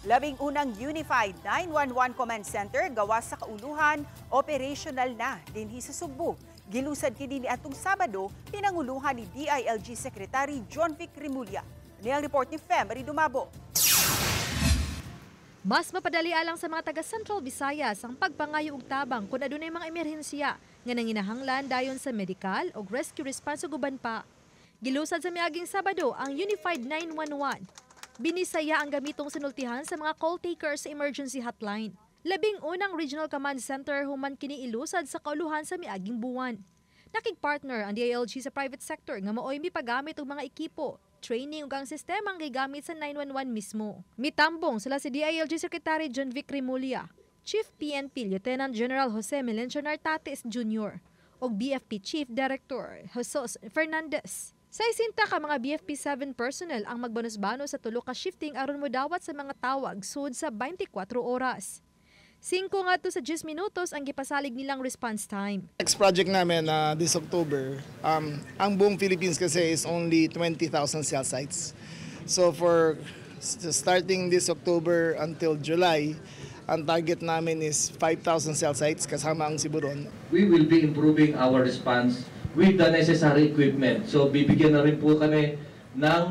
11 Unified 911 Command Center gawa sa kauluhan, operational na dinhi sa Sugbo. Gilusad kini atong Sabado, pinanguluhan ni DILG Secretary John Vic Remulla. Niyang report ni Femery Dumabo. Mas mapadali alang sa mga taga Central Visayas ang pagpangayo og tabang kung adunay mga emerhensiya nga nanginahanglan dayon sa medical o rescue response ug uban pa. Gilusad sa miaging Sabado ang Unified 911. Binisaya ang gamitong sinultihan sa mga call takers sa emergency hotline. 11 Regional Command Center human kini ilusad sa kauluhan sa miaging buwan. Nakig-partner ang DILG sa private sector nga maoy mipagamit og mga ekipo, training ug ang sistemang gigamit sa 911 mismo. Mitambong sila si DILG Secretary John Vic Remulla, Chief PNP Lieutenant General Jose Melencio Nartates Jr. ug BFP Chief Director Jesus Fernandez. Sa isinta ka mga BFP 7 personnel ang magbanus-bano sa tulo ka shifting aron modawat sa mga tawag sud sa 24 oras. 5 ngadto sa 10 minutos ang gipasalig nilang response time. Next project namin this October, ang buong Philippines kasi is only 20,000 cell sites. So for starting this October until July, ang target namin is 5,000 cell sites kasama ang Siburon. We will be improving our response with the necessary equipment. So bibigyan na rin po kami ng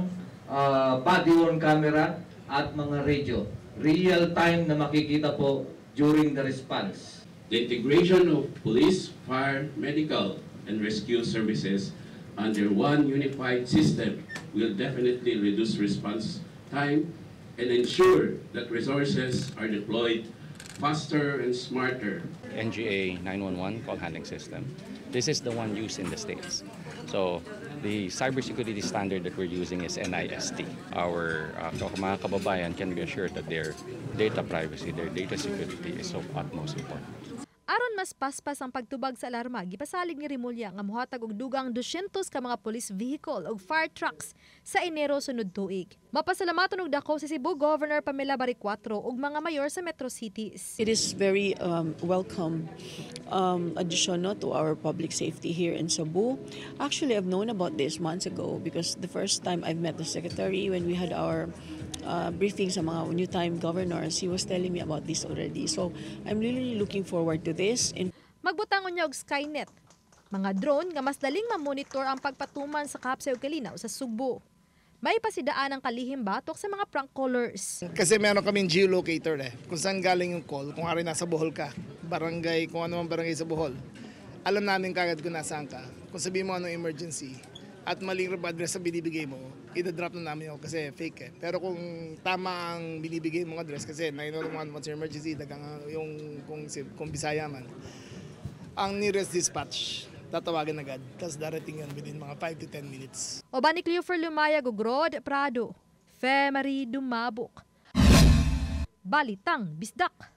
body-worn camera at mga radio. Real time na makikita po during the response. The integration of police, fire, medical, and rescue services under one unified system will definitely reduce response time and ensure that resources are deployed faster and smarter. NGA 911 call handling system. This is the one used in the States. So the cybersecurity standard that we're using is NIST. Our mga kababayan can be assured that their data privacy, their data security is of utmost importance. Aron mas paspas ang pagtubag sa alarma, gipasalig ni Remulla nga mohatag og dugang 200 ka mga police vehicle ug fire trucks sa Enero sunod tuig. Mapasalamaton og dako si Cebu Governor Pamela Baricuatro ug mga mayor sa metro cities. It is very welcome addition to our public safety here in Cebu. Actually, I've known about this months ago because the first time I've met the secretary when we had our briefing sa mga new time governors, he was telling me about this already. So I'm really looking forward to this. Magbutangon niya og Skynet, mga drone nga mas daling ma-monitor ang pagpatuman sa Kapsa ug Kalinaw sa Sugbo. May pasidaan ang kalihim batok sa mga prank callers. Kasi meron kaming geolocator kung saan galing yung call, kung ari nasa Bohol ka, barangay, kung ano mang barangay sa Bohol. Alam namin kagad kung nasaan ka. Kung sabihin mo anong emergency at maling address sa binibigay mo, i-drop na namin yun kasi fake Pero kung tama ang binibigay mong address kasi 911 what's your emergency, dagang yung kung Bisaya man, ang nearest dispatch, tatawagan agad. Tapos darating yun within mga 5 to 10 minutes. Oba ni Cleofer Lumayag ug Rod Prado, Femery Dumabok. Balitang Bisdak.